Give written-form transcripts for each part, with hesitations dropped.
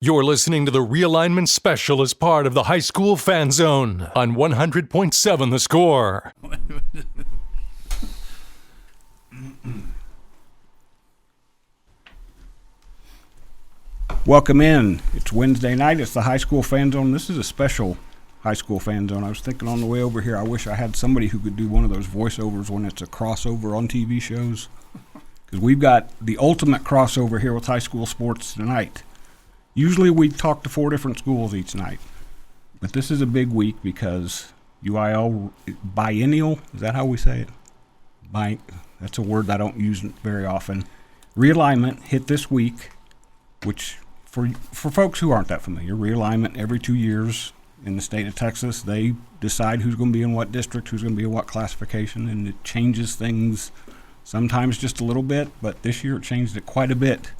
You're listening to the Realignment Special as part of the High School Fan Zone on 100.7 The Score. Welcome in. It's Wednesday night. It's the High School Fan Zone. This is a special High School Fan Zone. I was thinking on the way over here, I wish I had somebody who could do one of those voiceovers when it's a crossover on TV shows. Because we've got the ultimate crossover here with high school sports tonight. Usually we talk to 4 different schools each night. But this is a big week because UIL biennial, is that how we say it? That's a word I don't use very often. Realignment hit this week, which for folks who aren't that familiar, realignment every 2 years in the state of Texas, they decide who's going to be in what district, who's going to be in what classification, and it changes things sometimes just a little bit, but this year it changed it quite a bit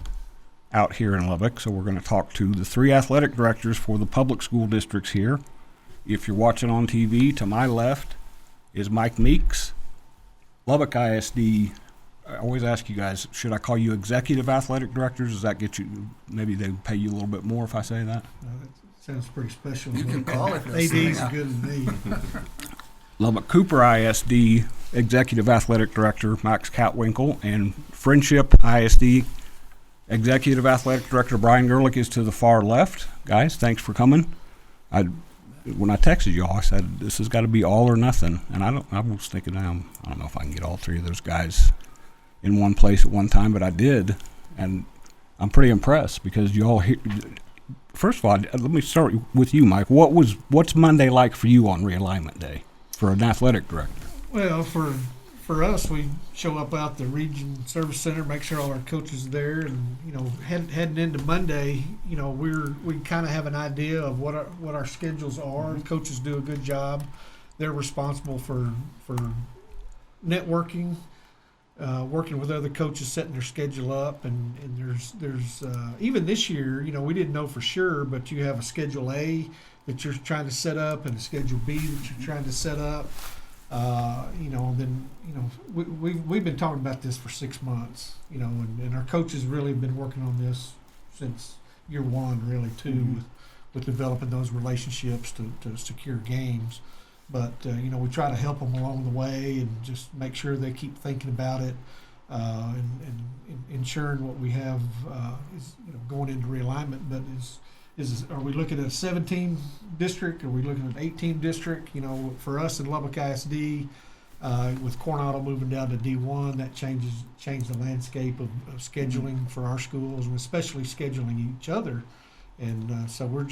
out here in Lubbock. So we're going to talk to the 3 athletic directors for the public school districts here. If you're watching on TV, to my left is Mike Meeks, Lubbock ISD. I always ask you guys, should I call you executive athletic directors? Does that get you, maybe they pay you a little bit more if I say that? That sounds pretty special. You can call it AD's as good as me. Lubbock Cooper ISD executive athletic director Max Katttwinkel, and Friendship ISD executive athletic director Bryan Gerlich is to the far left. Guys, thanks for coming. When I texted y'all, I said this has got to be all or nothing, and I was thinking, I don't know if I can get all 3 of those guys in one place at one time, but I did, and I'm pretty impressed because y'all. First of all, let me start with you, Mike. What's Monday like for you on Realignment Day for an athletic director? Well, for us, we show up out the Region Service Center, make sure all our coaches are there, and heading into Monday, we kind of have an idea of what our schedules are. Coaches do a good job. They're responsible for networking, working with other coaches, setting their schedule up, and there's even this year, we didn't know for sure, but you have a Schedule A that you're trying to set up and a Schedule B that you're trying to set up. We've been talking about this for 6 months, and our coaches really have been working on this since year one, really, too, with developing those relationships to secure games. But, we try to help them along the way and just make sure they keep thinking about it, and ensuring what we have is, going into realignment. But are we looking at a 17 district? Are we looking at an 18 district? For us in Lubbock ISD, with Coronado moving down to D1, that changed the landscape of scheduling for our schools, and especially scheduling each other. And so we're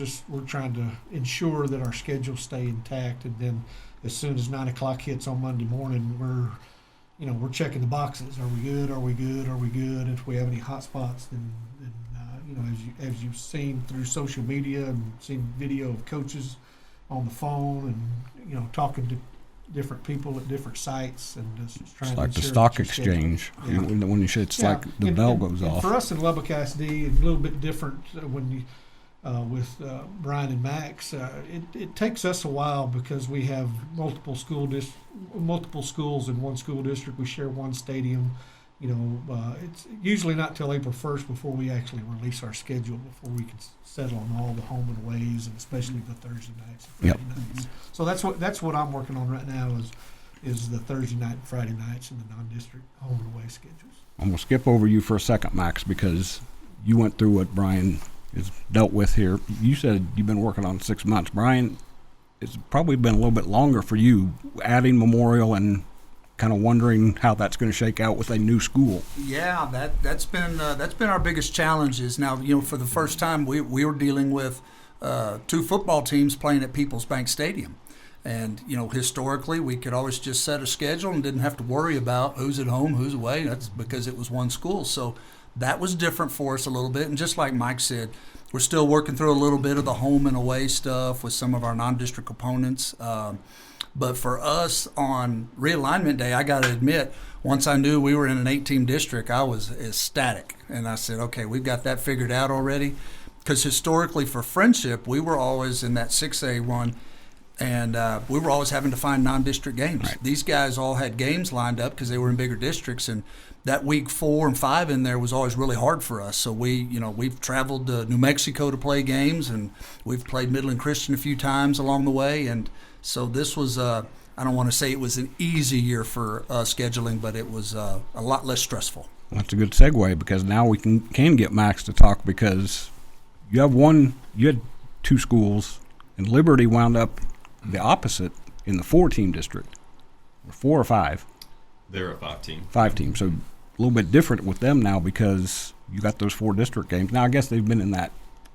trying to ensure that our schedules stay intact. And then as soon as 9 o'clock hits on Monday morning, we're checking the boxes. Are we good? Are we good? Are we good? If we have any hot spots, then as you've seen through social media and seen video of coaches on the phone and talking to different people at different sites, and just trying it's like to the stock exchange. Yeah. When you say it's like the bell goes off. For us in Lubbock ISD, it's a little bit different when you with Bryan and Max. It takes us a while because we have multiple schools in one school district. We share one stadium. It's usually not till April 1st before we actually release our schedule, before we can settle on all the home and aways, and especially the Thursday nights and Friday nights. So that's what I'm working on right now is the Thursday night and Friday nights and the non-district home and away schedules. I'm going to skip over you for a second, Max, because you went through what Bryan has dealt with here. You said you've been working on 6 months. Bryan, it's probably been a little bit longer for you, adding Memorial and kind of wondering how that's going to shake out with a new school. Yeah, that's been our biggest challenge. Is now, for the first time we were dealing with 2 football teams playing at People's Bank Stadium, and historically we could always just set a schedule and didn't have to worry about who's at home, who's away. That's because it was one school. So that was different for us a little bit. And just like Mike said, we're still working through a little bit of the home and away stuff with some of our non-district opponents. But for us on Realignment Day, I got to admit, once I knew we were in an 8-team district, I was ecstatic. And I said, okay, we've got that figured out already. Because historically for Friendship, we were always in that 6A run. And we were always having to find non-district games. Right. These guys all had games lined up because they were in bigger districts, and that week 4 and 5 in there was always really hard for us. So we've traveled to New Mexico to play games, and we've played Midland Christian a few times along the way. And so this was I don't want to say it was an easy year for scheduling, but it was a lot less stressful. That's a good segue, because now we can get Max to talk, because you had 2 schools, and Liberty wound up the opposite in the 4-team district, or 4 or 5. They're a 5-team. 5-team. So a little bit different with them now, because you got those 4 district games. Now I guess they've been in that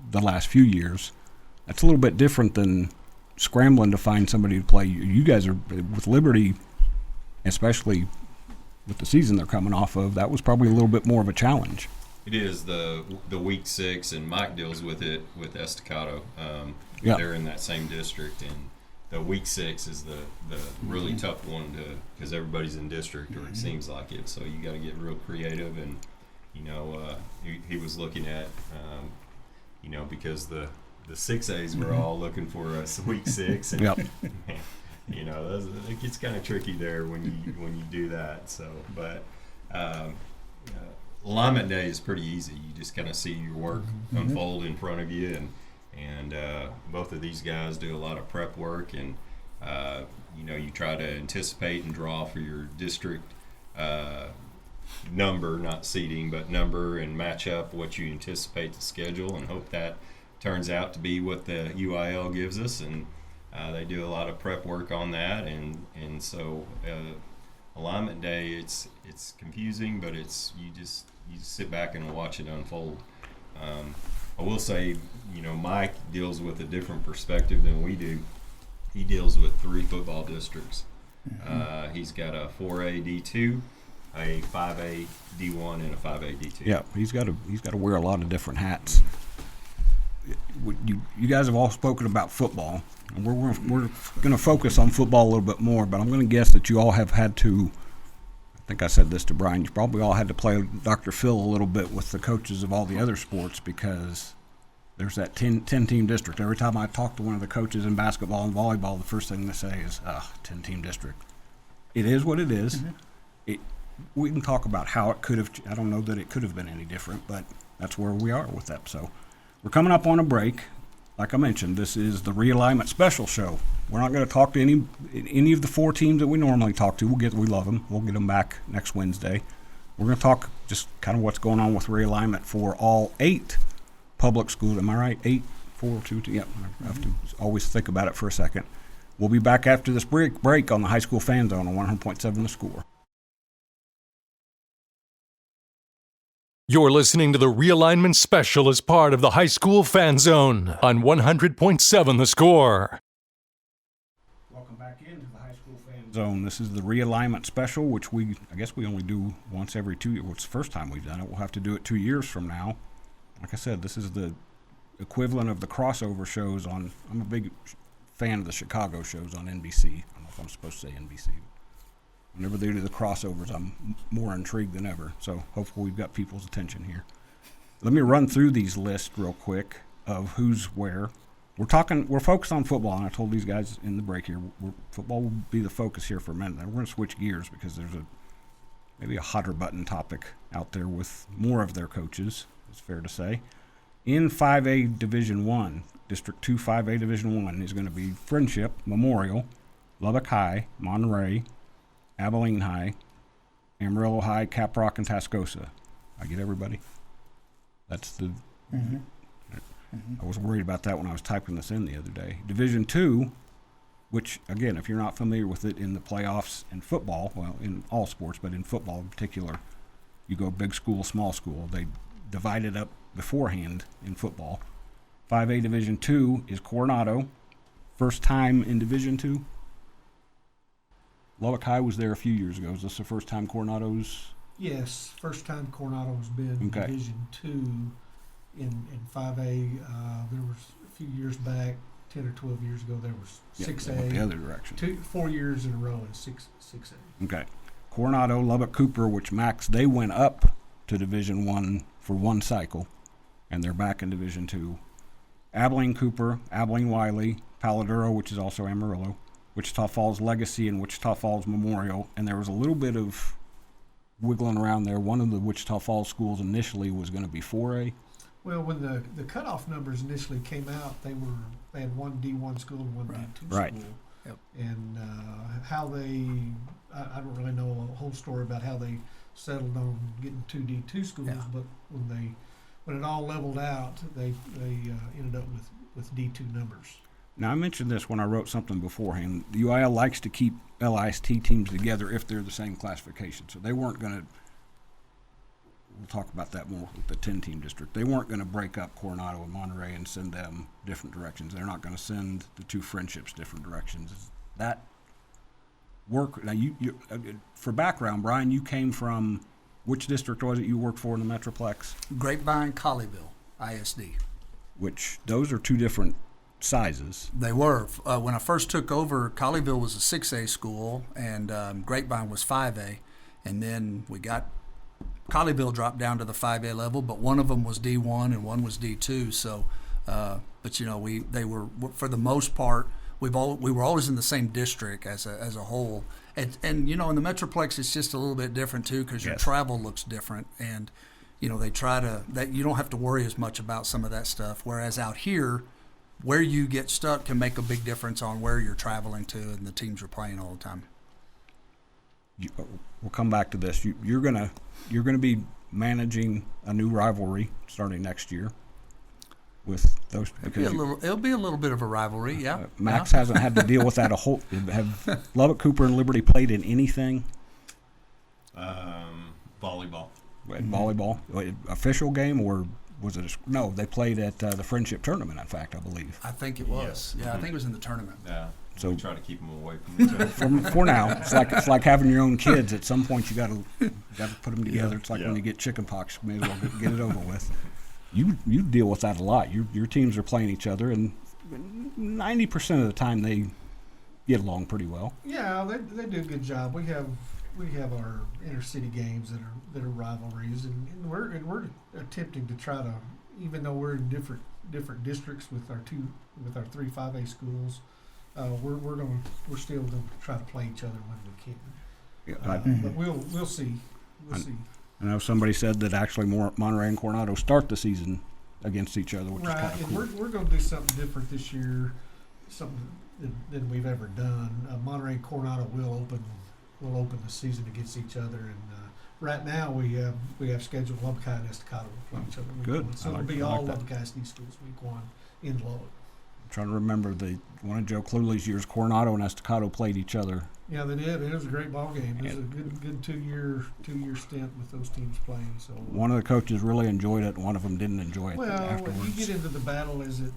the last few years. That's a little bit different than scrambling to find somebody to play. You guys are with Liberty, especially with the season they're coming off of. That was probably a little bit more of a challenge. It is the week 6, and Mike deals with it with Estacado. Yeah. They're in that same district, and the week 6 is the really tough one because everybody's in district, or it seems like it. So you got to get real creative, and he was looking at because the 6As were all looking for us week 6, and Yep. it gets kind of tricky there when you do that. So, but alignment day is pretty easy. You just kind of see your work unfold in front of you, and both of these guys do a lot of prep work, and you try to anticipate and draw for your district number, not seating, but number, and match up what you anticipate to schedule, and hope that turns out to be what the UIL gives us. And they do a lot of prep work on that, and so alignment day, it's confusing, but you just sit back and watch it unfold. I will say, Mike deals with a different perspective than we do. He deals with 3 football districts. He's got a 4A D2, a 5A D1, and a 5A D2. Yeah, he's got to wear a lot of different hats. You guys have all spoken about football, and we're going to focus on football a little bit more. But I'm going to guess that you all have had to. I think I said this to Bryan. You probably all had to play Dr. Phil a little bit with the coaches of all the other sports, because there's that 10-team district. Every time I talk to one of the coaches in basketball and volleyball, the first thing they say is, 10-team district. It is what it is. We can talk about how it could have. I don't know that it could have been any different, but that's where we are with that. So we're coming up on a break. Like I mentioned, this is the realignment special show. We're not going to talk to any of the 4 teams that we normally talk to. We love them. We'll get them back next Wednesday. We're going to talk just kind of what's going on with realignment for all 8 public schools. Am I right? 8, 4, 2, 2. Yeah, I have to always think about it for a second. We'll be back after this break on the High School Fan Zone on 100.7 The Score. You're listening to the Realignment Special as part of the High School Fan Zone on 100.7 The Score. Welcome back into the High School Fan Zone. This is the Realignment Special, which I guess we only do once every 2 years. Well, it's the first time we've done it. We'll have to do it 2 years from now. Like I said, this is the equivalent of the crossover shows on. I'm a big fan of the Chicago shows on NBC. I don't know if I'm supposed to say NBC. Whenever they do the crossovers, I'm more intrigued than ever. So hopefully we've got people's attention here. Let me run through these lists real quick of who's where. We're focused on football, and I told these guys in the break here, football will be the focus here for a minute. Then we're going to switch gears, because there's maybe a hotter button topic out there with more of their coaches, it's fair to say. In 5A Division 1, District 2 5A Division 1 is going to be Friendship, Memorial, Lubbock High, Monterey, Abilene High, Amarillo High, Caprock, and Tascosa. I get everybody? That's the... I was worried about that when I was typing this in the other day. Division 2, which, again, if you're not familiar with it in the playoffs in football, well, in all sports, but in football in particular, you go big school, small school. They divide it up beforehand in football. 5A Division 2 is Coronado. First time in Division 2. Lubbock High was there a few years ago. Is this the first time Coronado's? Yes, first time Coronado's been Okay. Division 2 in 5A. There was a few years back, 10 or 12 years ago, there was Yeah, 6A. they went the other direction. 4 years in a row in 6A. Okay. Coronado, Lubbock, Cooper, which Max, they went up to Division 1 for one cycle, and they're back in Division 2. Abilene, Cooper, Abilene, Wiley, Palo Duro, which is also Amarillo, Wichita Falls Legacy, and Wichita Falls Memorial. And there was a little bit of wiggling around there. One of the Wichita Falls schools initially was going to be 4A. Well, when the cutoff numbers initially came out, they had one D1 school and one D2 Right. school. Yep. And how I don't really know a whole story about how they settled on getting two D2 schools, Yeah. but when it all leveled out, they ended up with D2 numbers. Now, I mentioned this when I wrote something beforehand. The UIL likes to keep LIST teams together if they're the same classification. So they weren't going to, we'll talk about that more with the 10-team district. They weren't going to break up Coronado and Monterey and send them different directions. They're not going to send the two friendships different directions. Is that work? Now, you for background, Bryan, you came from, which district was it you worked for in the Metroplex? Grapevine, Colleyville, ISD. Which, those are two different sizes. They were. When I first took over, Colleyville was a 6A school, and Grapevine was 5A. And then Colleyville dropped down to the 5A level, but one of them was D1 and one was D2. So, but they were, for the most part, we were always in the same district as a whole. And in the Metroplex, it's just a little bit different too, because your Yes. travel looks different, and they try that you don't have to worry as much about some of that stuff. Whereas out here, where you get stuck can make a big difference on where you're traveling to and the teams you're playing all the time. We'll come back to this. You're gonna be managing a new rivalry starting next year with those. It'll be a little bit of a rivalry, yeah. Max hasn't had to deal with that a whole. Have Lubbock, Cooper, and Liberty played in anything? Volleyball. Volleyball, official game, or was it? No, they played at the Friendship Tournament. In fact, I believe. I think it was. Yeah, I think it was in the tournament. Yeah. So- We try to keep them away from each other. For now, it's like having your own kids. At some point, you got to put them together. It's like when you get chicken pox. May as well get it over with. You deal with that a lot. Your teams are playing each other, and 90% of the time they get along pretty well. Yeah, they do a good job. We have our intercity games that are rivalries, and we're attempting to try to, even though we're in different districts with our 3 5A schools, we're still going to try to play each other when we can. But we'll see. We'll see. I know somebody said that actually Monterey and Coronado start the season against each other, which is kind Right, of and cool. we're going to do something different this year, something than we've ever done. Monterey and Coronado will open the season against each other, and right now we have scheduled Lubbock and Estacado to play each other. Week Good. one. So I it'll be like all that. Lubbock ISD schools week one in Lubbock. I'm trying to remember one of Joe Cluley's years, Coronado and Estacado played each other. Yeah, they did. It was a great ball game. It was a good 2 year stint with those teams playing. So One of the coaches really enjoyed it, and one of them didn't enjoy it well, afterwards. when you get into the battle, is it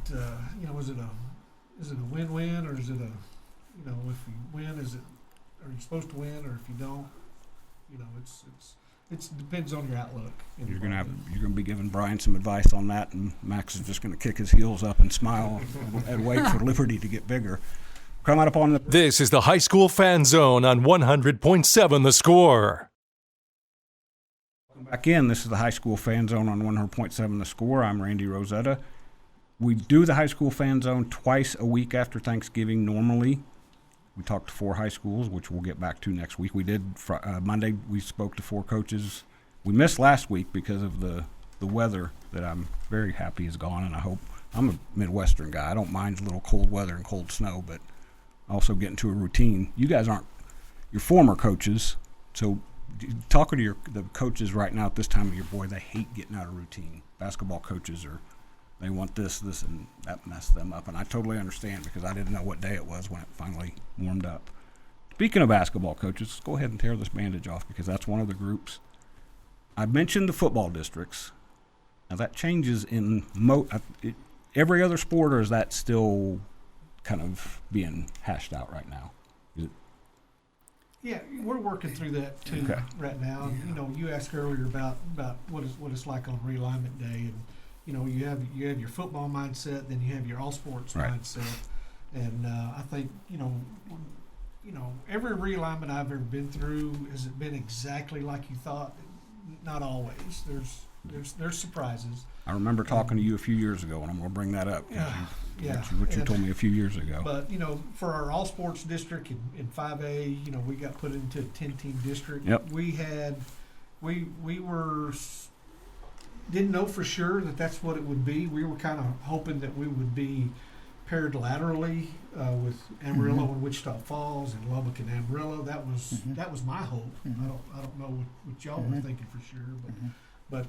is it a win-win, or is it if you win, are you supposed to win, or if you don't, it depends on your outlook. in the You're gonna ball. be giving Bryan some advice on that, and Max is just gonna kick his heels up and smile and wait for Liberty to get bigger. Coming up on the This is the High School Fan Zone on 100.7 The Score. back in. This is the High School Fan Zone on 100.7 The Score. I'm Randy Rosetta. We do the High School Fan Zone twice a week after Thanksgiving normally. We talked to 4 high schools, which we'll get back to next week. We did Monday. We spoke to 4 coaches. We missed last week because of the weather that I'm very happy is gone, and I hope I'm a Midwestern guy. I don't mind a little cold weather and cold snow, but also get into a routine. You guys aren't your former coaches, so talking to the coaches right now at this time of year, boy, they hate getting out of routine. Basketball coaches they want this, and that messed them up, and I totally understand because I didn't know what day it was when it finally warmed up. Speaking of basketball coaches, let's go ahead and tear this bandage off because that's one of the groups. I mentioned the football districts. Now that changes in every other sport, or is that still kind of being hashed out right now? Yeah, we're working through that too Okay. right now. You asked earlier about what it's like on realignment day, and you have your football mindset, then you have your all sports Right. mindset, and I think every realignment I've ever been through, has it been exactly like you thought? Not always. There's surprises. I remember talking to you a few years ago, and I'm going to bring that up. Yeah. Yeah. Which you told me a few years ago. But, for our all sports district in 5A, we got put into a 10-team district. Yep. Didn't know for sure that that's what it would be. We were kind of hoping that we would be paired laterally with Amarillo and Wichita Falls and Lubbock and Amarillo. That was my hope. I don't know what y'all were thinking for sure, but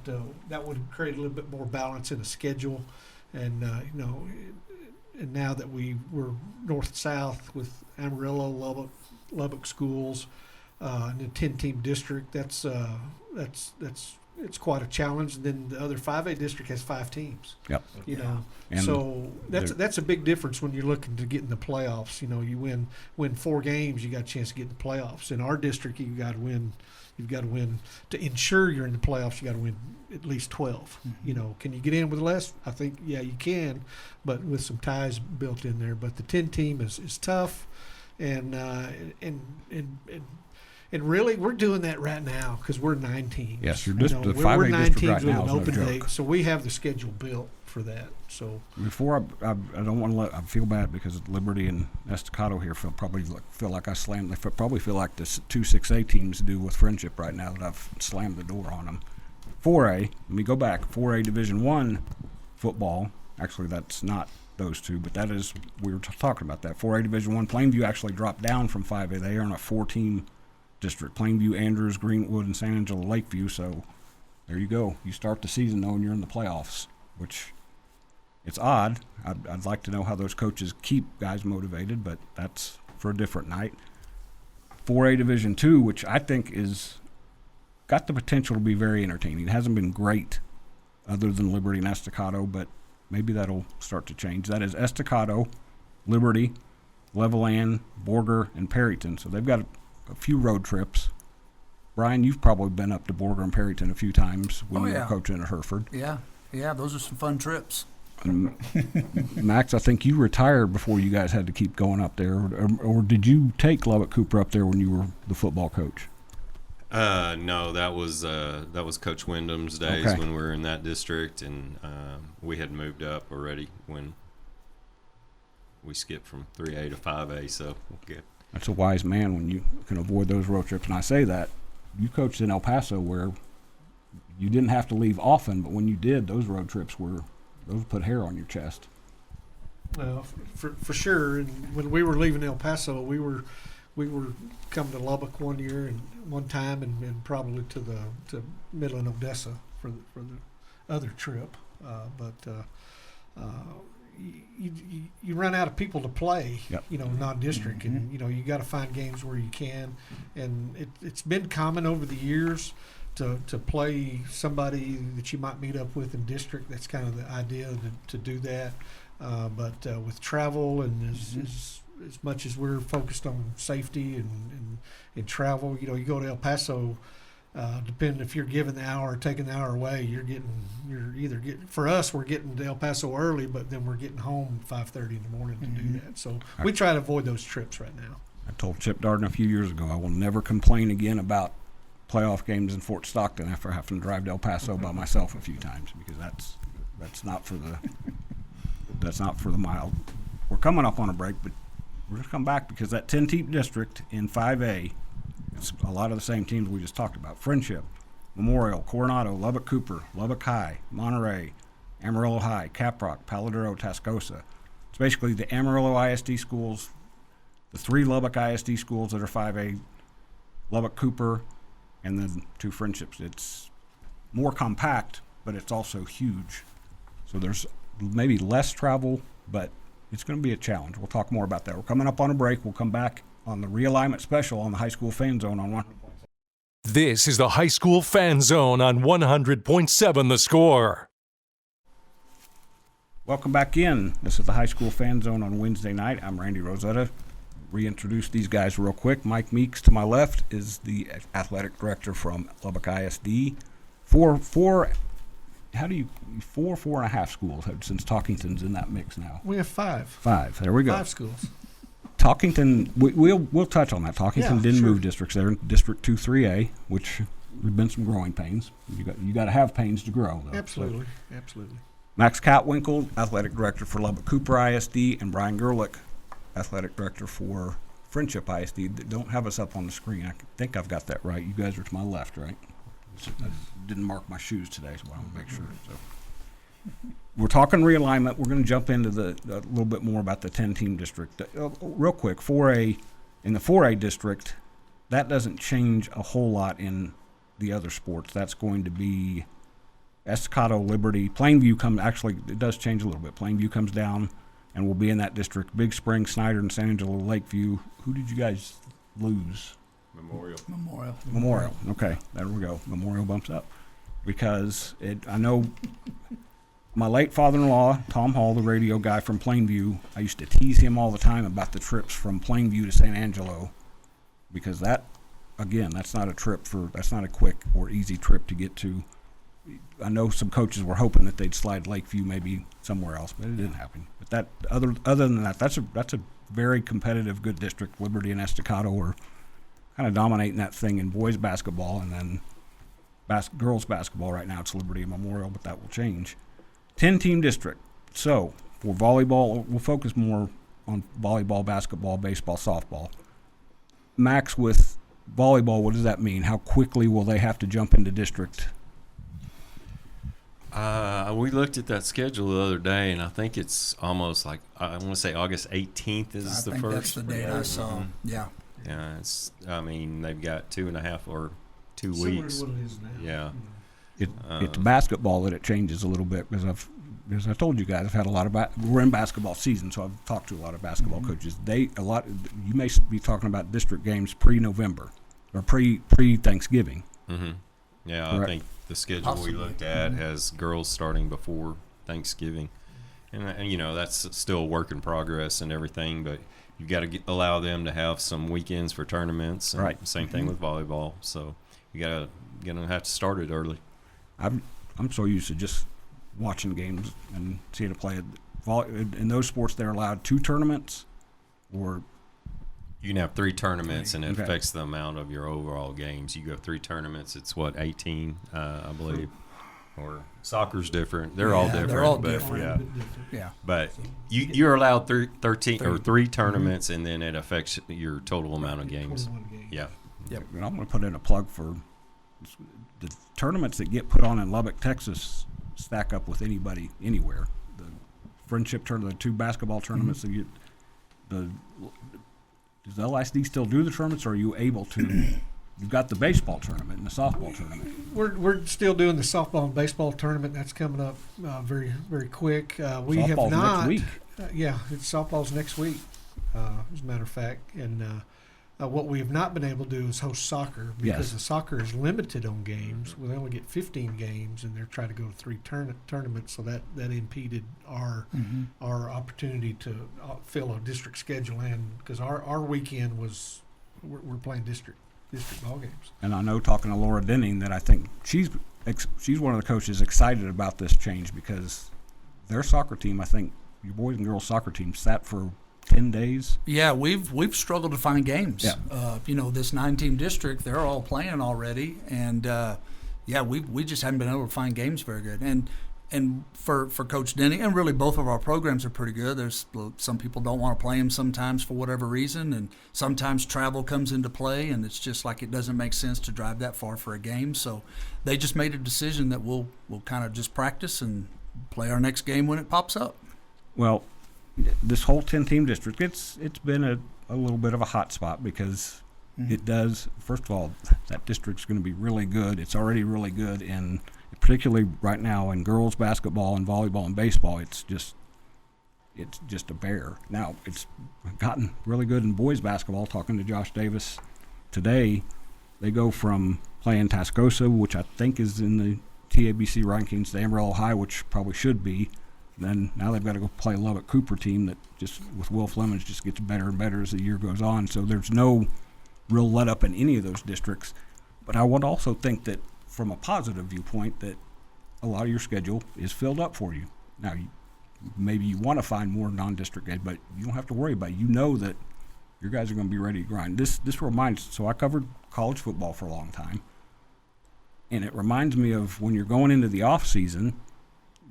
that would create a little bit more balance in the schedule. And and now that we're north-south with Amarillo, Lubbock schools, in a 10-team district, that's it's quite a challenge. And then the other 5A district has 5 teams. Yep. And so that's a big difference when you're looking to get in the playoffs. You win 4 games, you got a chance to get in the playoffs. In our district, you've got to win to ensure you're in the playoffs. You got to win at least 12. Can you get in with less? I think you can, but with some ties built in there. But the 10 team is tough, and really we're doing that right now because we're 9 teams. Yes, the 5A we're 9 district teams right with now an is no open joke. date, so we have the schedule built for that. So before I don't want to I feel bad because Liberty and Estacado here feel like I slammed. They probably feel like the 2 6A teams do with Friendship right now that I've slammed the door on them. 4A, let me go back. 4A Division I football. Actually, that's not those two, but that is we were talking about that. 4A Division I. Plainview actually dropped down from 5A. They are in a 4-team district. Plainview, Andrews, Greenwood, and San Angelo Lakeview. So there you go. You start the season knowing you're in the playoffs, which it's odd. I'd like to know how those coaches keep guys motivated, but that's for a different night. 4A Division II, which I think is got the potential to be very entertaining. It hasn't been great other than Liberty and Estacado, but maybe that'll start to change. That is Estacado, Liberty, Levelland, Borger, and Perryton. So they've got a few road trips. Bryan, you've probably been up to Borger and Perryton a few times when you were coaching at Hereford. Yeah, those are some fun trips. Max, I think you retired before you guys had to keep going up there, or did you take Lubbock Cooper up there when you were the football coach? No, that was Coach Wyndham's days when we were in that district, and we had moved up already when we skipped from 3A to 5A. So we'll get. That's a wise man when you can avoid those road trips. And I say that you coached in El Paso where you didn't have to leave often, but when you did, those road trips those put hair on your chest. Well, for sure. And when we were leaving El Paso, we were coming to Lubbock one time and probably to Midland, Odessa for the other trip. You run out of people to play, non-district, and you got to find games where you can. And it's been common over the years to play somebody that you might meet up with in district. That's kind of the idea to do that. But with travel and as much as we're focused on safety and travel, you go to El Paso. Depending if you're given the hour or taking the hour away, for us, we're getting to El Paso early, but then we're getting home at 5:30 in the morning to do that. So we try to avoid those trips right now. I told Chip Darden a few years ago I will never complain again about playoff games in Fort Stockton after having to drive to El Paso by myself a few times, because that's not for the mild. We're coming up on a break, but we're going to come back because that 10-team district in 5A, it's a lot of the same teams we just talked about. Friendship, Memorial, Coronado, Lubbock Cooper, Lubbock High, Monterey, Amarillo High, Caprock, Paladero, Tascosa. It's basically the Amarillo ISD schools, the 3 Lubbock ISD schools that are 5A, Lubbock Cooper, and then 2 Friendships. It's more compact, but it's also huge. So there's maybe less travel, but it's going to be a challenge. We'll talk more about that. We're coming up on a break. We'll come back on the realignment special on the High School Fan Zone on 100.7. This is the High School Fan Zone on 100.7 The Score. Welcome back in. This is the High School Fan Zone on Wednesday night. I'm Randy Rosetta. Reintroduce these guys real quick. Mike Meeks to my left is the athletic director from Lubbock ISD. Four and a half schools since Talkington's in that mix now. We have 5. 5. There we go. 5 schools. Talkington, we'll touch on that. Talkington didn't move districts. They're in District 2 3A, which there've been some growing pains. You got to have pains to grow, though. Absolutely. Max Katttwinkel, athletic director for Lubbock Cooper ISD, and Bryan Gerlich, athletic director for Friendship ISD. Don't have us up on the screen. I think I've got that right. You guys are to my left, right? I didn't mark my shoes today, so I want to make sure. So we're talking realignment. We're going to jump into a little bit more about the 10-team district. Real quick, in the 4A district, that doesn't change a whole lot in the other sports. That's going to be Estacado, Liberty, Plainview actually, it does change a little bit. Plainview comes down and will be in that district. Big Spring, Snyder, and San Angelo, Lakeview. Who did you guys lose? Memorial. Okay, there we go. Memorial bumps up. Because I know my late father-in-law, Tom Hall, the radio guy from Plainview, I used to tease him all the time about the trips from Plainview to San Angelo. Because that's not a quick or easy trip to get to. I know some coaches were hoping that they'd slide Lakeview maybe somewhere else, but it didn't happen. But that other than that, that's a very competitive, good district. Liberty and Estacado are kind of dominating that thing in boys basketball, and then girls basketball right now it's Liberty and Memorial, but that will change. 10-team district. So for volleyball, we'll focus more on volleyball, basketball, baseball, softball. Max, with volleyball, what does that mean? How quickly will they have to jump into district? We looked at that schedule the other day, and I think it's almost like I want to say August 18th is the I think first. that's the date I saw. Mhm. Yeah. Yeah, they've got 2.5 or 2 Similar weeks. to what it is now. Yeah. It's basketball that it changes a little bit because as I told you guys, I've had a lot of we're in basketball season, so I've talked to a lot of basketball coaches. You may be talking about district games pre-November or pre-Thanksgiving. Mm-hmm. Yeah, Correct. I think the schedule we looked at has girls starting before Thanksgiving, and that's still a work in progress and everything, but you got to allow them to have some weekends for tournaments. And right. Same thing with volleyball, so you gonna have to start it early. I'm so used to just watching games and seeing it play. In those sports, they're allowed 2 tournaments, or You can have 3 tournaments, and it Okay. affects the amount of your overall games. You go 3 tournaments, it's 18, I believe. Or soccer's different. They're all different. they're all but different. Yeah. Yeah. But you're allowed 13 or 3 tournaments, and then it affects your total amount of games. 21 games. Yeah. and I'm going to put in a plug for the tournaments that get put on in Lubbock, Texas, stack up with anybody anywhere. The friendship tournament, the 2 basketball tournaments that does the LISD still do the tournaments, or are you able to? You've got the baseball tournament and the softball tournament. We're still doing the softball and baseball tournament. That's coming up very, very quick. We have Softball's not. next week. It's softball's next week, as a matter of fact. And what we have not been able to do is host soccer because Yes. the soccer is limited on games. We only get 15 games, and they're trying to go to 3 tournaments, so that impeded our opportunity to fill a district schedule in, because our weekend was we're playing district ball games. And I know, talking to Laura Denning, that I think she's one of the coaches excited about this change because their soccer team, I think your boys and girls soccer team, sat for 10 days. Yeah, we've struggled to find games. Yeah. This 9-team district, they're all playing already, and we just haven't been able to find games very good. And for Coach Denny, and really both of our programs are pretty good. There's some people don't want to play them sometimes for whatever reason, and sometimes travel comes into play, and it's just like it doesn't make sense to drive that far for a game. So they just made a decision that we'll kind of just practice and play our next game when it pops up. Well, this whole 10-team district, it's been a little bit of a hot spot because it does. First of all, that district's going to be really good. It's already really good in, particularly right now, in girls basketball and volleyball and baseball. It's just a bear. Now it's gotten really good in boys basketball. Talking to Josh Davis today, they go from playing Tascosa, which I think is in the TABC rankings, to Amarillo High, which probably should be. Then now they've got to go play a Lubbock Cooper team that just, with Will Flemings, just gets better and better as the year goes on. So there's no real let up in any of those districts. But I would also think that from a positive viewpoint, that a lot of your schedule is filled up for you. Now, maybe you want to find more non-district games, but you don't have to worry about it. You know that your guys are going to be ready to grind. This reminds, so I covered college football for a long time, and it reminds me of when you're going into the off season,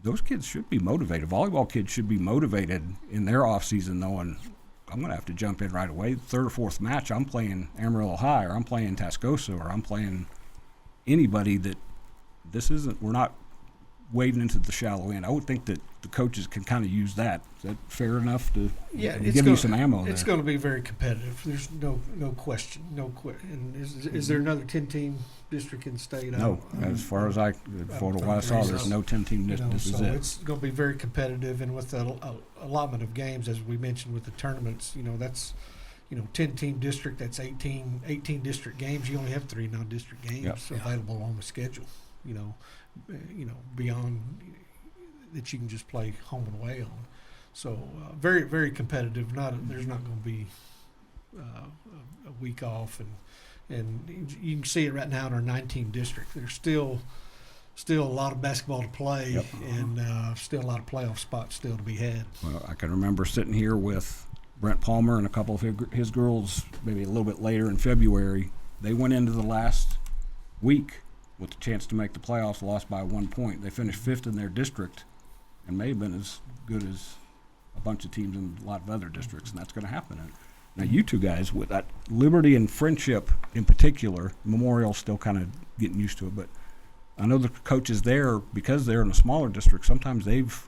those kids should be motivated. Volleyball kids should be motivated in their off season, knowing I'm going to have to jump in right away. Third or fourth match, I'm playing Amarillo High, or I'm playing Tascosa, or I'm playing anybody that this isn't. We're not wading into the shallow end. I would think that the coaches can kind of use that. Is that fair enough to give you some ammo there? It's going to be very competitive. There's no question. And is there another 10-team district in the state? No, as far as for what I saw, there's no 10-team district. This is it. It's going to be very competitive, and with the allotment of games, as we mentioned with the tournaments, that's 10-team district. That's 18 district games. You only have 3 non-district games available on the schedule. Beyond that you can just play home and away on. So very, very competitive. There's not going to be a week off, and you can see it right now in our 9-team district. There's still a lot of basketball to play, and still a lot of playoff spots still to be had. Well, I can remember sitting here with Brent Palmer and a couple of his girls, maybe a little bit later in February. They went into the last week with the chance to make the playoffs, lost by 1 point. They finished 5th in their district and may have been as good as a bunch of teams in a lot of other districts, and that's going to happen. Now, you two guys, with that Liberty and Friendship in particular, Memorial still kind of getting used to it, but I know the coaches there, because they're in a smaller district, sometimes they've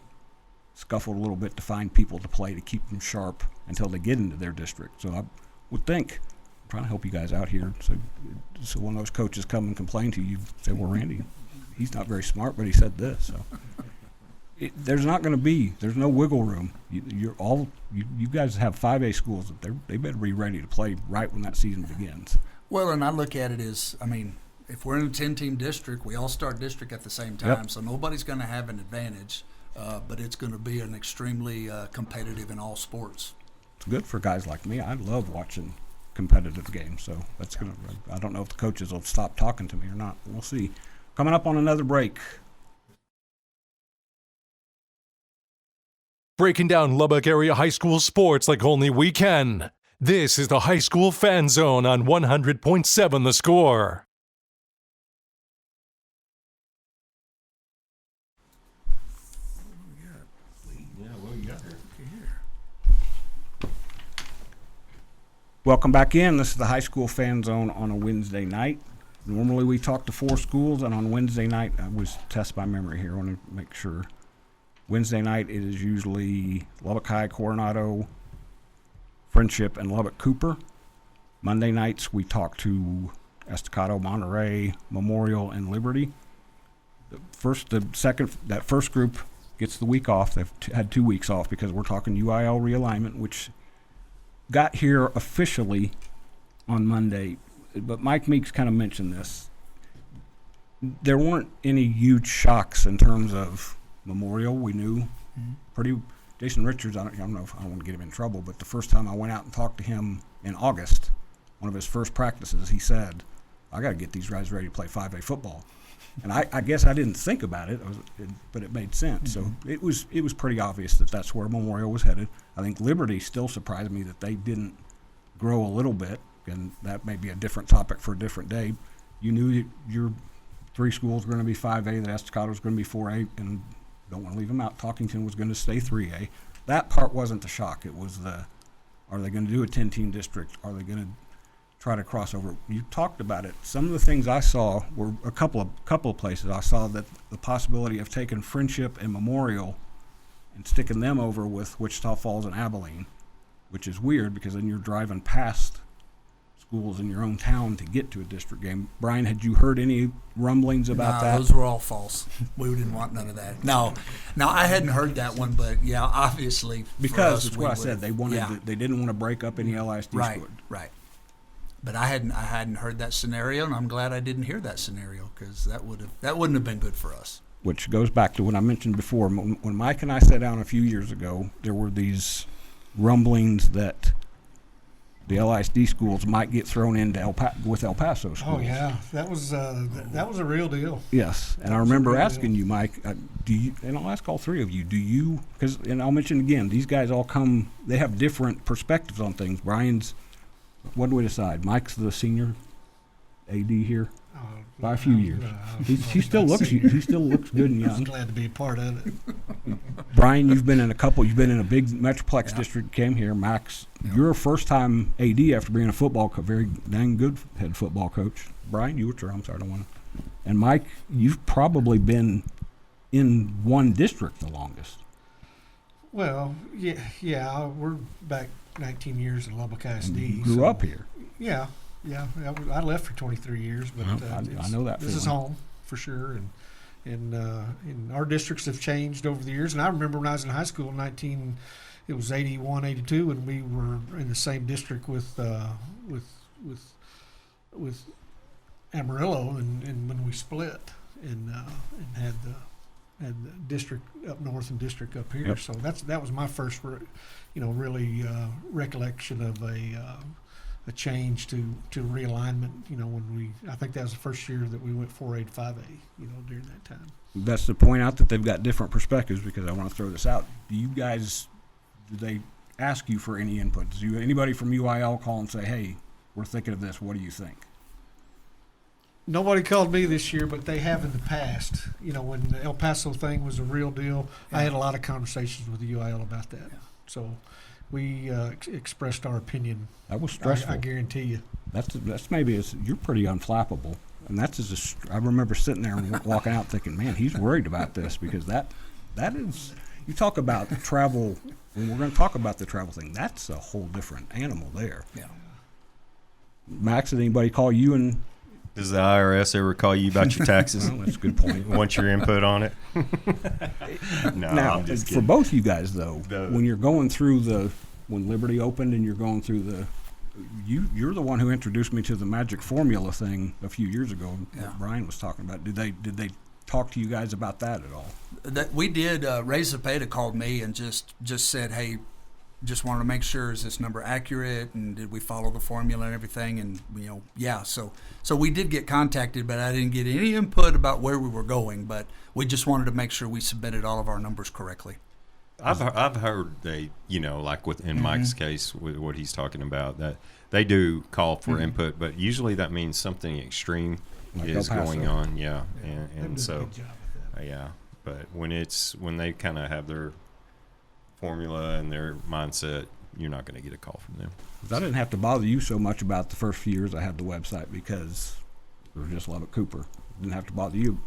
scuffled a little bit to find people to play to keep them sharp until they get into their district. So I would think, I'm trying to help you guys out here, so when those coaches come and complain to you, you say, well, Randy, he's not very smart, but he said this. So there's no wiggle room. You guys have 5A schools that they better be ready to play right when that season begins. Well, and I look at it as, if we're in a 10-team district, we all start district at the same time, so nobody's going to have an advantage, but it's going to be an extremely competitive in all sports. It's good for guys like me. I love watching competitive games, so that's gonna. I don't know if the coaches will stop talking to me or not. We'll see. Coming up on another break. Breaking down Lubbock area high school sports like only we can. This is the High School Fan Zone on 100.7 The Score. Welcome back in. This is the High School Fan Zone on a Wednesday night. Normally we talk to 4 schools, and on Wednesday night, I was test by memory here. I want to make sure. Wednesday night it is usually Lubbock High, Coronado, Friendship, and Lubbock Cooper. Monday nights we talk to Estacado, Monterey, Memorial, and Liberty. That first group gets the week off. They've had 2 weeks off because we're talking UIL realignment, which got here officially on Monday, but Mike Meeks kind of mentioned this. There weren't any huge shocks in terms of Memorial. We knew Jason Richards, I don't know if I don't want to get him in trouble, but the first time I went out and talked to him in August, one of his first practices, he said, I got to get these guys ready to play 5A football. And I guess I didn't think about it, but it made sense. So it was pretty obvious that that's where Memorial was headed. I think Liberty still surprised me that they didn't grow a little bit, and that may be a different topic for a different day. You knew your 3 schools were going to be 5A, that Estacado was going to be 4A, and don't want to leave them out. Talkington was going to stay 3A. That part wasn't the shock. It was are they going to do a 10-team district? Are they going to try to cross over? You talked about it. Some of the things I saw were a couple of places. I saw that the possibility of taking Friendship and Memorial and sticking them over with Wichita Falls and Abilene, which is weird because then you're driving past schools in your own town to get to a district game. Bryan, had you heard any rumblings about that? Those were all false. We didn't want none of that. No, I hadn't heard that one, but yeah, obviously. Because it's what I said. They they didn't want to break up any LISD school. Right. But I hadn't heard that scenario, and I'm glad I didn't hear that scenario because that wouldn't have been good for us. Which goes back to what I mentioned before. When Mike and I sat down a few years ago, there were these rumblings that the LISD schools might get thrown into with El Paso schools. Oh yeah, that was a real deal. Yes, and I remember asking you, Mike, do you? And I'll ask all 3 of you, do you? And I'll mention again, these guys all come. They have different perspectives on things. Bryan's. What do we decide? Mike's the senior AD here. By a few years. He still looks good and I'm young. glad to be a part of it. Brian, you've been in a big Metroplex district, came here. Max, you're a first-time AD after being a very dang good head football coach. Brian, I'm sorry, I don't want to. And Mike, you've probably been in one district the longest. Well, yeah, we're back 19 years in Lubbock ISD. You grew up here. Yeah. I left for 23 years, but I know that this is feeling. home for sure, and our districts have changed over the years. And I remember when I was in high school, it was 81, 82, and we were in the same district with Amarillo, and when we split and had the district up north and district up here. Yep. So that was my first, really recollection of a change to realignment. I think that was the first year that we went 4A to 5A. During that time. That's to point out that they've got different perspectives, because I want to throw this out. Do they ask you for any input? Does anybody from UIL call and say, hey, we're thinking of this, what do you think? Nobody called me this year, but they have in the past. When the El Paso thing was a real deal, I had a lot of conversations with the UIL about that. Yeah. So we expressed our opinion. That was stressful. I guarantee you. That's maybe you're pretty unflappable, and I remember sitting there and walking out thinking, man, he's worried about this, because that is, you talk about travel. When we're going to talk about the travel thing, that's a whole different animal there. Yeah. Max, did anybody call you and? Does the IRS ever call you about your taxes? Well, that's a good point. Want your input on it? No, Now, I'm just for kidding. both you guys though, when you're going through when Liberty opened and you're going through you're the one who introduced me to the magic formula thing a few years ago. Yeah. That Brian was talking about. Did they talk to you guys about that at all? That we did. Ray Zepeda called me and just said, hey, just wanted to make sure, is this number accurate, and did we follow the formula and everything? And yeah. So we did get contacted, but I didn't get any input about where we were going. But we just wanted to make sure we submitted all of our numbers correctly. I've heard they, like in Mike's case with what he's talking about, that they do call for input, but usually that means something extreme Like is El Paso. going on. Yeah, They've done and a so good job with that. yeah. But when they kind of have their formula and their mindset, you're not going to get a call from them. 'Cause I didn't have to bother you so much about the first few years I had the website, because it was just Lubbock Cooper. Didn't have to bother you.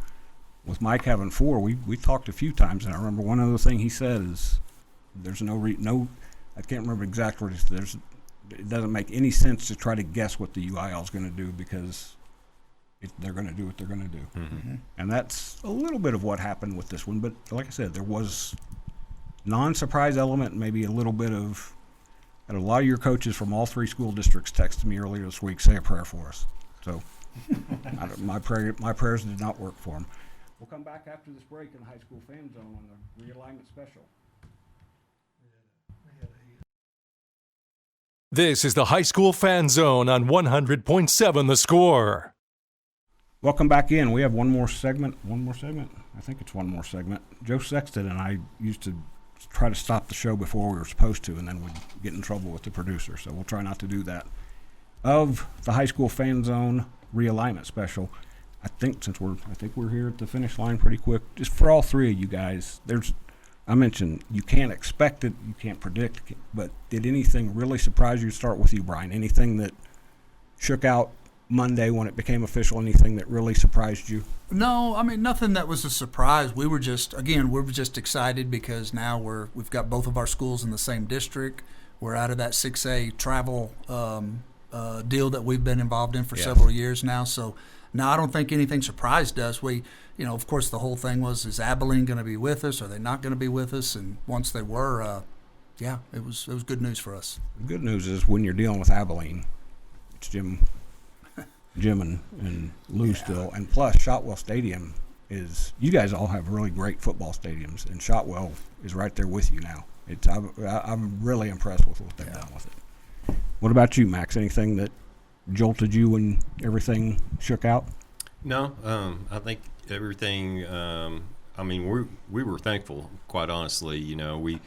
With Mike having 4, we talked a few times, and I remember one other thing he said is, there's no I can't remember exactly what he said. It doesn't make any sense to try to guess what the UIL is going to do, because they're going to do what they're going to do. Mm-hmm. And that's a little bit of what happened with this one. But like I said, there was non-surprise element, maybe a little bit of, and a lot of your coaches from all 3 school districts texted me earlier this week, say a prayer for us. So my prayers did not work for them. We'll come back after this break in the High School Fan Zone on the realignment special. This is the High School Fan Zone on 100.7 The Score. Welcome back in. We have one more segment. I think it's one more segment. Joe Sexton and I used to try to stop the show before we were supposed to, and then we'd get in trouble with the producer, so we'll try not to do that. Of the High School Fan Zone realignment special, I think we're here at the finish line pretty quick. Just for all 3 of you guys, I mentioned you can't expect it, you can't predict, but did anything really surprise you? Start with you, Brian. Anything that shook out Monday when it became official? Anything that really surprised you? No, I mean, nothing that was a surprise. We were just excited because now we've got both of our schools in the same district. We're out of that 6A travel deal that we've been involved in for several years now. So, no, I don't think anything surprised us. We, of course, the whole thing was, is Abilene going to be with us? Are they not going to be with us? And once they were, it was good news for us. The good news is when you're dealing with Abilene, it's Jim and Lou still, and plus Shotwell Stadium is. You guys all have really great football stadiums, and Shotwell is right there with you now. I'm really impressed with what they've done with it. What about you, Max? Anything that jolted you when everything shook out? No, I think everything. I mean, we were thankful, quite honestly. We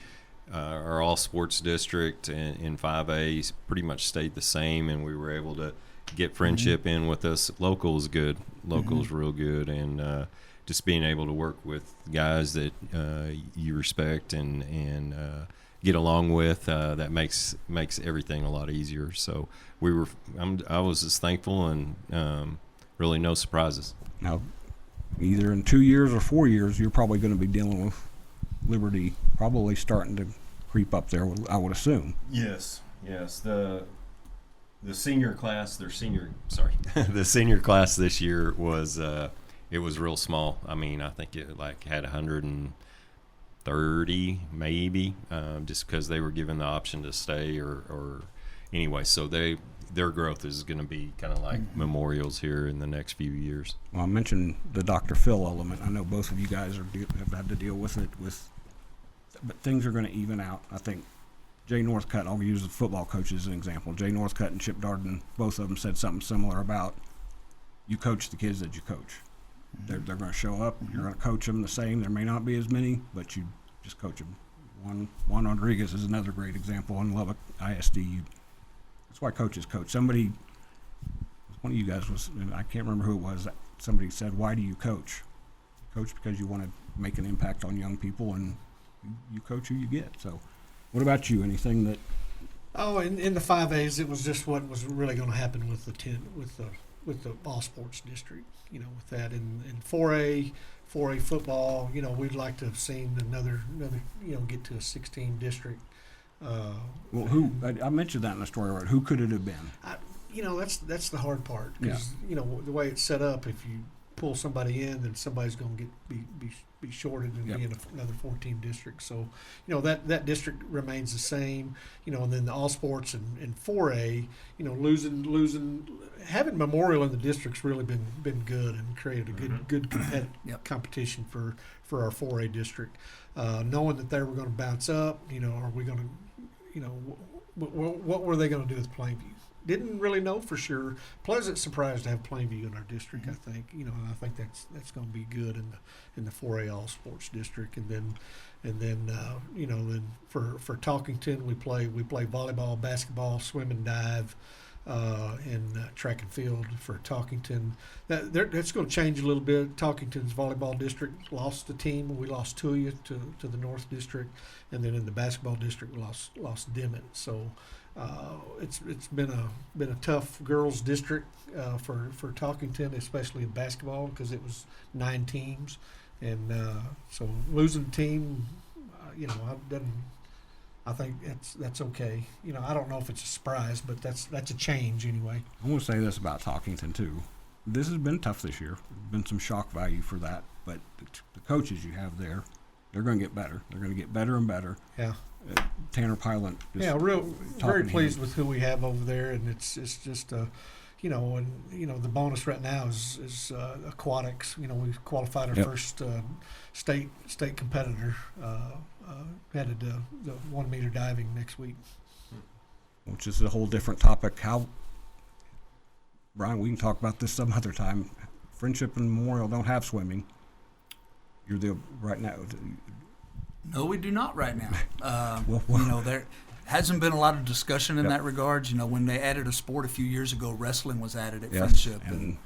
our all sports district in 5A pretty much stayed the same, and we were able to get friendship in with us. Local is good. Local is real good, and just being able to work with guys that you respect and get along with, that makes everything a lot easier. So I was just thankful, and really no surprises. Now, either in 2 years or 4 years, you're probably going to be dealing with Liberty probably starting to creep up there, I would assume. Yes. The senior class, the senior class this year was it was real small. I mean, I think it had 130 maybe, just because they were given the option to stay or anyway. So their growth is going to be kind of like Memorial's here in the next few years. Well, I mentioned the Dr. Phil element. I know both of you guys have had to deal with it, but things are going to even out. I think Jay Northcutt, I'll use the football coach as an example. Jay Northcutt and Chip Darden, both of them said something similar about you coach the kids that you coach. They're going to show up. You're going to coach them the same. There may not be as many, but you just coach them. Juan Rodriguez is another great example in Lubbock ISD. That's why coaches coach. One of you guys was, I can't remember who it was, somebody said, why do you coach? You coach because you want to make an impact on young people, and you coach who you get. So what about you? Anything that? Oh, in the 5As, it was just what was really going to happen with the all sports district. With that in 4A football, we'd like to have seen another get to a 16 district. Well, I mentioned that in the story, right? Who could it have been? That's the hard part, because the way it's set up, if you pull somebody in, then somebody's going to be shorted and be in another 14 district. So that district remains the same. And then the all sports and 4A, losing having Memorial in the district's really been good and created a good competition for our 4A district. Knowing that they were going to bounce up, are we going to, what were they going to do with Plainview? Didn't really know for sure. Pleasant surprise to have Plainview in our district. I think and I think that's going to be good in the 4A all sports district. And then then for Talkington we play volleyball, basketball, swim and dive, and track and field for Talkington. That's going to change a little bit. Talkington's volleyball district lost a team. We lost Tuya to the North District, and then in the basketball district we lost Dimmitt. So. It's been a tough girls district for Talkington, especially in basketball, because it was 9 teams, and so losing a team, I think that's okay. I don't know if it's a surprise, but that's a change anyway. I want to say this about Talkington too. This has been tough this year. There's been some shock value for that, but the coaches you have there, they're going to get better. They're going to get better and better. Yeah. Tanner Pylant. Very pleased with who we have over there, and it's just the bonus right now is aquatics. We qualified our first state competitor, headed to the 1 meter diving next week, which is a whole different topic. Bryan, we can talk about this some other time. Friendship and Memorial don't have swimming. Right now. No, we do not right now. There hasn't been a lot of discussion in that regard. When they added a sport a few years ago, wrestling was added at Friendship. And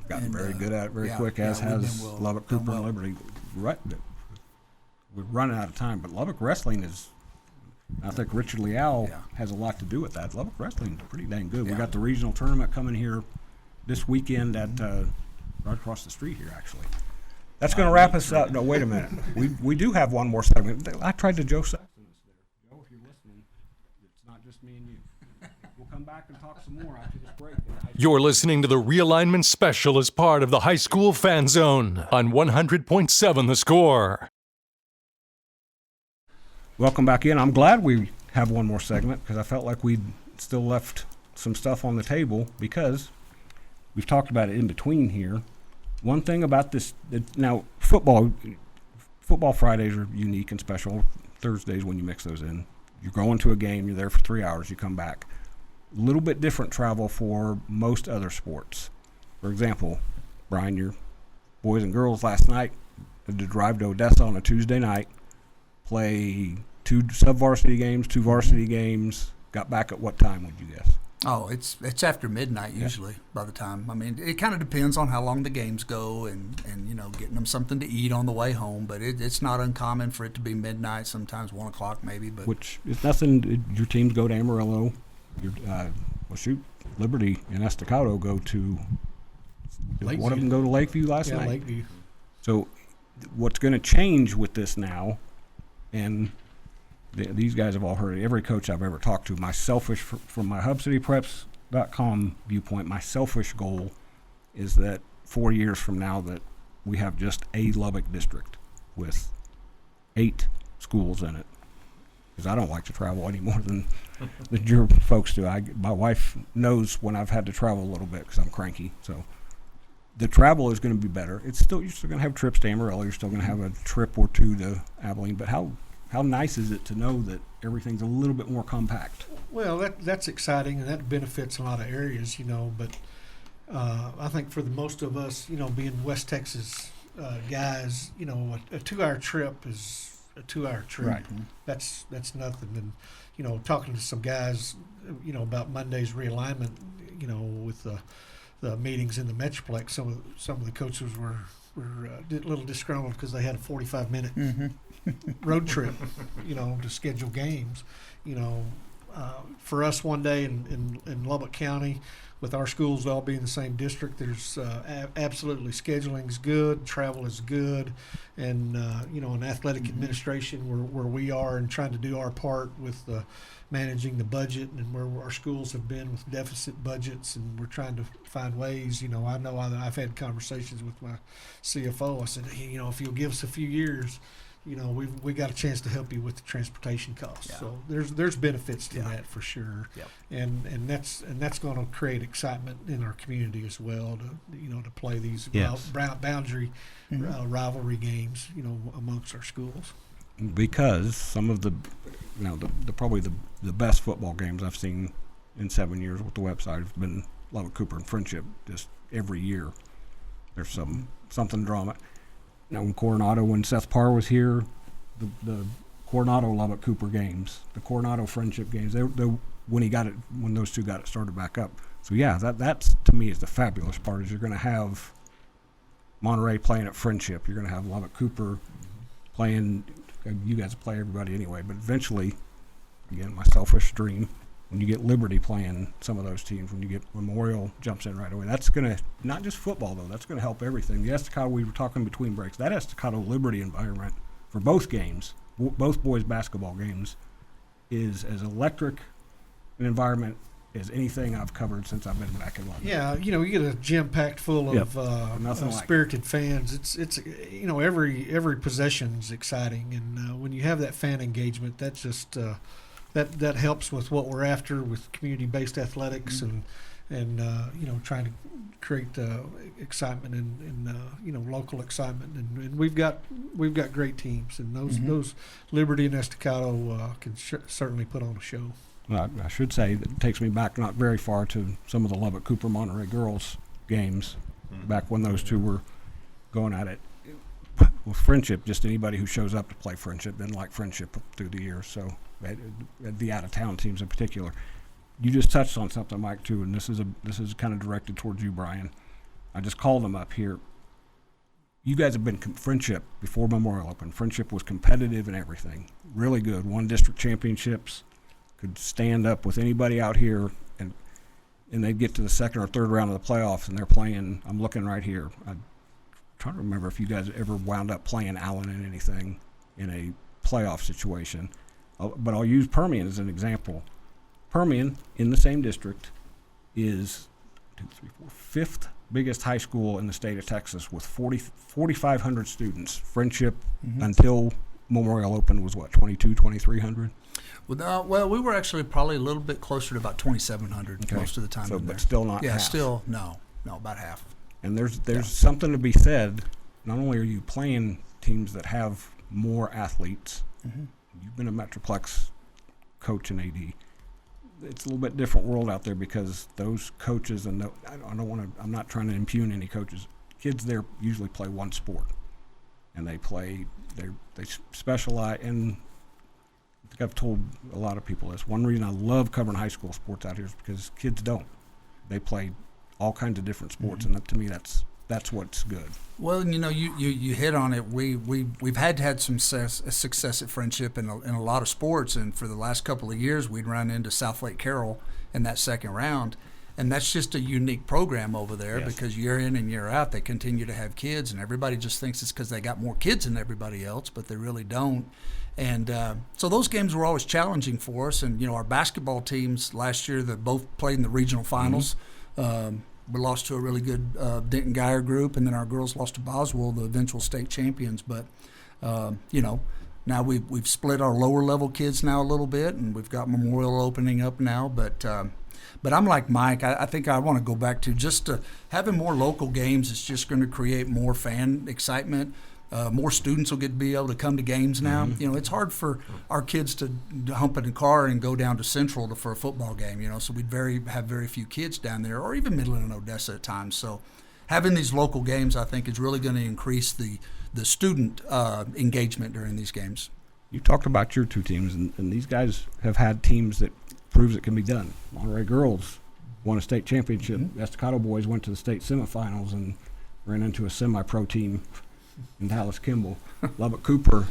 gotten very good at it very quick, as has Lubbock, Cooper, and Liberty. Right, we're running out of time, but Lubbock wrestling is, I think Richard Leal has a lot to do with that. Lubbock wrestling is pretty dang good. We got the regional tournament coming here this weekend at right across the street here, actually. That's going to wrap us up. No, wait a minute. We do have one more segment. I tried to Joe Saxon this there. Joe, if you're listening, it's not just me and you. We'll come back and talk some more after this break. You're listening to the Realignment Special as part of the High School Fan Zone on 100.7 The Score. Welcome back in. I'm glad we have one more segment, because I felt like we'd still left some stuff on the table, because we've talked about it in between here. One thing about this, now football Fridays are unique and special. Thursdays, when you mix those in, you're going to a game, you're there for 3 hours, you come back. A little bit different travel for most other sports. For example, Bryan, your boys and girls last night had to drive to Odessa on a Tuesday night, play 2 sub-varsity games, 2 varsity games, got back at what time, would you guess? Oh, it's after midnight usually by the time. I mean, it kind of depends on how long the games go and getting them something to eat on the way home. But it's not uncommon for it to be midnight, sometimes 1 o'clock maybe. But Which is nothing. Your teams go to Amarillo. Liberty and Estacado go to. Lakeview. One of them go to Lakeview last night. Lakeview. So, what's going to change with this now, and these guys have all heard it. Every coach I've ever talked to, from my HubCityPreps.com viewpoint, my selfish goal is that 4 years from now that we have just a Lubbock district with 8 schools in it. Because I don't like to travel any more than your folks do. My wife knows when I've had to travel a little bit because I'm cranky. So the travel is going to be better. You're still going to have trips to Amarillo. You're still going to have a trip or two to Abilene. But how nice is it to know that everything's a little bit more compact? Well, that's exciting, and that benefits a lot of areas, But I think for the most of us, being West Texas guys, a 2-hour trip is a 2-hour trip. Right. That's nothing. And talking to some guys, about Monday's realignment, with the meetings in the Metroplex, some of the coaches were a little disgruntled because they had a 45-minute road trip, to schedule games. For us one day in Lubbock County, with our schools all being the same district, there's absolutely scheduling is good, travel is good, and an athletic administration where we are and trying to do our part with managing the budget and where our schools have been with deficit budgets, and we're trying to find ways. I know I've had conversations with my CFO. I said, hey, if you'll give us a few years, we got a chance to help you with the transportation costs. Yeah. So there's benefits to that for sure. Yeah. And that's going to create excitement in our community as well to play these boundary rivalry games amongst our schools. Because some of the probably the best football games I've seen in 7 years with the website have been Lubbock Cooper and Friendship. Just every year there's something drama. Now, when Seth Parr was here, the Coronado Lubbock Cooper games, the Coronado Friendship games, when those two got it started back up. So yeah, that's to me is the fabulous part. Is you're going to have Monterey playing at Friendship, you're going to have Lubbock Cooper playing. You guys play everybody anyway, but eventually, again, my selfish dream, when you get Liberty playing some of those teams, when Memorial jumps in right away, that's going to, not just football though, that's going to help everything. The Estacado, we were talking between breaks, that Estacado Liberty environment for both games, both boys basketball games, is as electric an environment as anything I've covered since I've been back in London. Yeah, you get a gym packed full of spirited fans. It's every possession's exciting, and when you have that fan engagement, that just that helps with what we're after with community-based athletics and trying to create excitement and local excitement, and we've got great teams, and those Liberty and Estacado can certainly put on a show. I should say that it takes me back not very far to some of the Lubbock Cooper Monterey girls games back when those two were going at it. With Friendship, just anybody who shows up to play Friendship didn't like Friendship through the years, so the out-of-town teams in particular. You just touched on something, Mike, too, and this is kind of directed towards you, Bryan. I just called them up here. You guys have been Friendship before Memorial Open. Friendship was competitive and everything, really good. Won district championships. Could stand up with anybody out here, and they'd get to the second or third round of the playoffs, and they're playing. I'm looking right here. I'm trying to remember if you guys ever wound up playing Allen in anything in a playoff situation. But I'll use Permian as an example. Permian, in the same district, is 5th biggest high school in the state of Texas with 4,500 students. Friendship until Memorial Open was what, 2,300? Well, we were actually probably a little bit closer to about 2,700 most of the time. So, in but there. still not Yeah, half. still, no, about half. And there's something to be said. Not only are you playing teams that have more athletes, you've been a Metroplex coach and AD. It's a little bit different world out there because those coaches, and I'm not trying to impugn any coaches. Kids there usually play one sport, and they specialize in think I've told a lot of people this. One reason I love covering high school sports out here is because kids don't. They play all kinds of different sports, and to me, that's what's good. Well, you hit on it. We've had some success at Friendship in a lot of sports, and for the last couple of years, we'd run into South Lake Carroll in that second round, and that's just a unique program over there because year in and year out, they continue to have kids, and everybody just thinks it's because they got more kids than everybody else, but they really don't. And so those games were always challenging for us, and our basketball teams last year that both played in the regional finals. We lost to a really good Denton Geyer group, and then our girls lost to Boswell, the eventual state champions. But now we've split our lower level kids now a little bit, and we've got Memorial opening up now. But I'm like Mike. I think I want to go back to just having more local games. It's just going to create more fan excitement. More students will get to be able to come to games now. It's hard for our kids to hump in a car and go down to Central for a football game. So we'd have very few kids down there, or even Midland and Odessa at times. So having these local games, I think, is really going to increase the student engagement during these games. You talked about your two teams, and these guys have had teams that proves it can be done. Monterey girls won a state championship. Estacado boys went to the state semifinals and ran into a semi-pro team in Dallas Kimball. Lubbock Cooper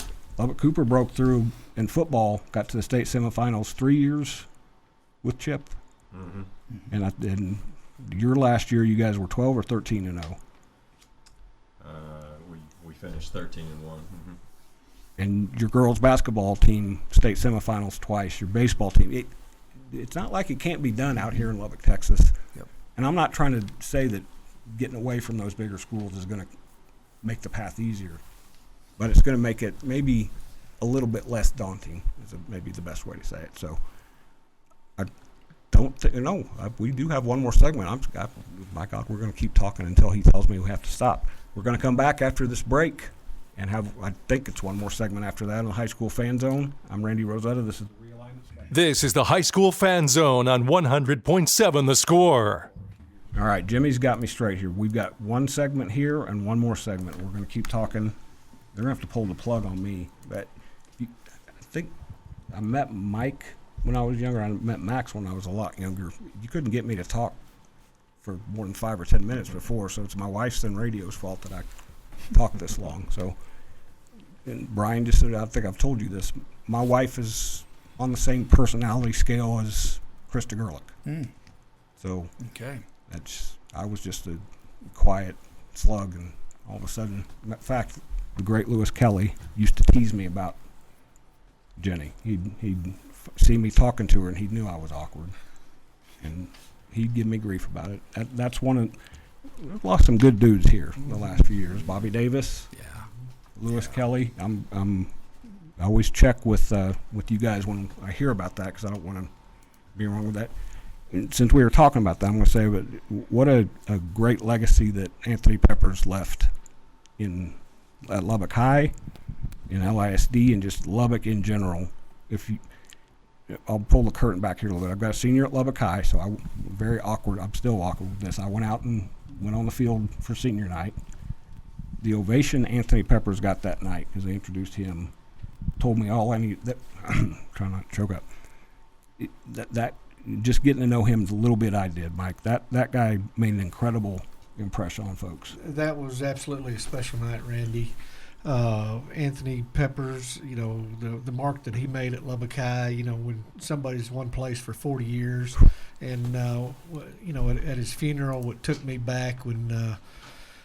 broke through in football, got to the state semifinals 3 years with Chip. And your last year, you guys were 12 or 13-0. We finished 13-1. And your girls basketball team, state semifinals twice. Your baseball team, it's not like it can't be done out here in Lubbock, Texas. And I'm not trying to say that getting away from those bigger schools is going to make the path easier, but it's going to make it maybe a little bit less daunting is maybe the best way to say it. So I don't think, we do have one more segment. My God, we're going to keep talking until he tells me we have to stop. We're going to come back after this break and I think it's one more segment after that on the High School Fan Zone. I'm Randy Rosetta. This is the Realignment Special. This is the High School Fan Zone on 100.7 The Score. All right, Jimmy's got me straight here. We've got one segment here and one more segment. We're going to keep talking. They're going to have to pull the plug on me. But I think I met Mike when I was younger. I met Max when I was a lot younger. You couldn't get me to talk for more than 5 or 10 minutes before, so it's my wife's and radio's fault that I talked this long. So, and Bryan just said, I think I've told you this, my wife is on the same personality scale as Krista Gerlich. So. Okay. I was just a quiet slug, and all of a sudden, in fact, the great Lewis Kelly used to tease me about Jenny. He'd see me talking to her, and he knew I was awkward, and he'd give me grief about it. That's we've lost some good dudes here the last few years. Bobby Davis, Lewis Kelly. I always check with you guys when I hear about that because I don't want to be wrong with that. And since we were talking about that, I'm going to say, but what a great legacy that Anthony Peppers left at Lubbock High, in LISD, and just Lubbock in general. I'll pull the curtain back here a little bit. I've got a senior at Lubbock High, so I'm very awkward. I'm still awkward with this. I went out and went on the field for senior night. The ovation Anthony Peppers got that night because they introduced him told me all I need. Trying not to choke up. That just getting to know him the little bit I did, Mike, that guy made an incredible impression on folks. That was absolutely a special night, Randy. Anthony Peppers, the mark that he made at Lubbock High, when somebody's one place for 40 years. And, at his funeral, what took me back when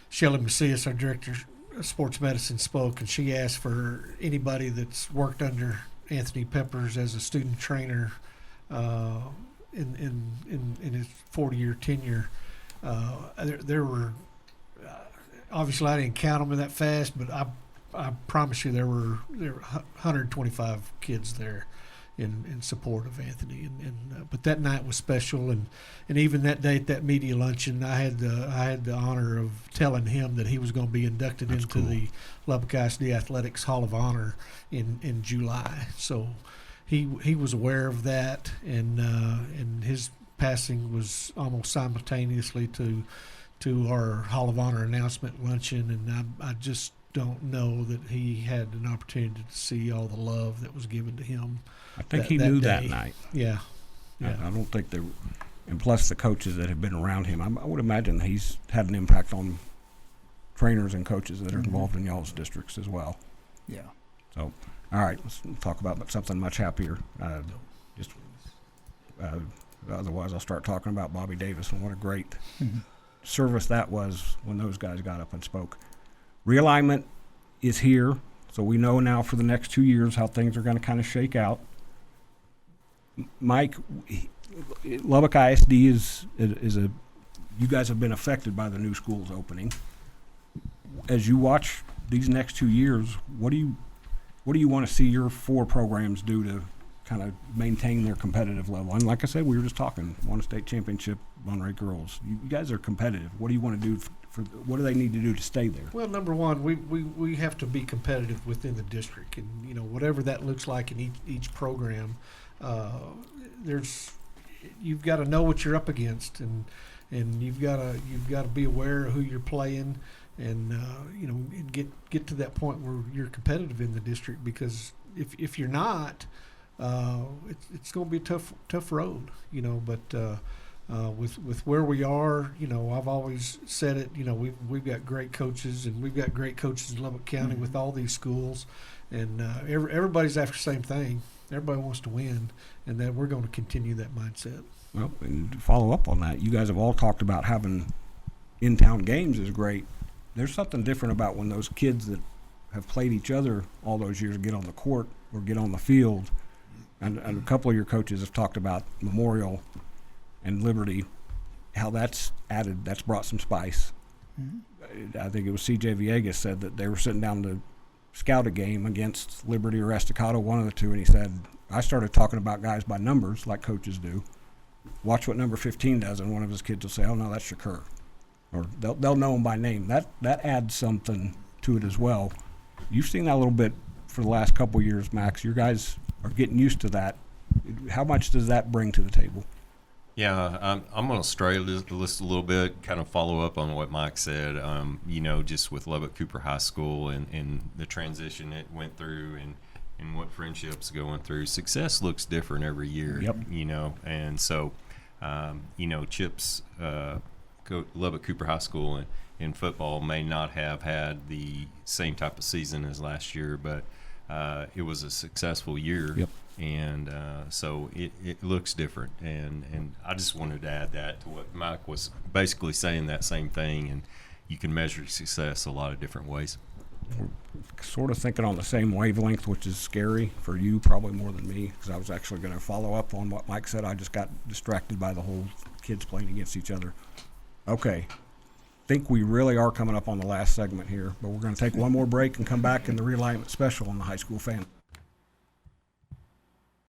Shelley Macias, our director of sports medicine, spoke, and she asked for anybody that's worked under Anthony Peppers as a student trainer in his 40-year tenure. There were obviously I didn't count them in that fast, but I promise you there were 125 kids there in support of Anthony. But that night was special, and even that day at that media luncheon, I had the honor of telling him that he was going to be inducted into the Lubbock ISD Athletics Hall of Honor in July. So he was aware of that, and his passing was almost simultaneously to our Hall of Honor announcement luncheon, and I just don't know that he had an opportunity to see all the love that was given to him. I think that- he that knew day. that night. Yeah. Yeah. I don't think they were, and plus the coaches that have been around him, I would imagine he's had an impact on trainers and coaches that are involved in y'all's districts as well. Yeah. So, all right, let's talk about something much happier. Otherwise, I'll start talking about Bobby Davis and what a great service that was when those guys got up and spoke. Realignment is here, so we know now for the next 2 years how things are going to kind of shake out. Mike, Lubbock ISD is a. You guys have been affected by the new schools opening. As you watch these next 2 years, what do you want to see your 4 programs do to kind of maintain their competitive level? And like I said, we were just talking, won a state championship, Monterey girls. You guys are competitive. What do you want to do for what do they need to do to stay there? Well, number one, we have to be competitive within the district, and you know whatever that looks like in each program. You've got to know what you're up against, and you've got to be aware of who you're playing, and you know get to that point where you're competitive in the district. Because if you're not, it's going to be a tough road, you know. But with where we are, you know, I've always said it. You know, we've got great coaches, and we've got great coaches in Lubbock County with all these schools, and everybody's after the same thing. Everybody wants to win, and that we're going to continue that mindset. Well, and to follow up on that, you guys have all talked about having in-town games is great. There's something different about when those kids that have played each other all those years get on the court or get on the field. And a couple of your coaches have talked about Memorial and Liberty, how that's brought some spice. I think it was C.J. Villegas said that they were sitting down to scout a game against Liberty or Estacado, one of the two, and he said, I started talking about guys by numbers like coaches do. Watch what number 15 does, and one of his kids will say, oh, no, that's Shakur. Or they'll know him by name. That adds something to it as well. You've seen that a little bit for the last couple of years, Max. Your guys are getting used to that. How much does that bring to the table? Yeah, I'm going to stray the list a little bit, kind of follow up on what Mike said. You know, just with Lubbock Cooper High School and the transition it went through and what friendships going through. Success looks different every year. Yep. You know, and so you know, Chip's Lubbock Cooper High School in football may not have had the same type of season as last year, but it was a successful year. Yep. And so it looks different, and I just wanted to add that to what Mike was basically saying, that same thing, and you can measure success a lot of different ways. We're sort of thinking on the same wavelength, which is scary for you probably more than me, because I was actually going to follow up on what Mike said. I just got distracted by the whole kids playing against each other. Okay. Think we really are coming up on the last segment here, but we're going to take one more break and come back in the realignment special on the high school fan.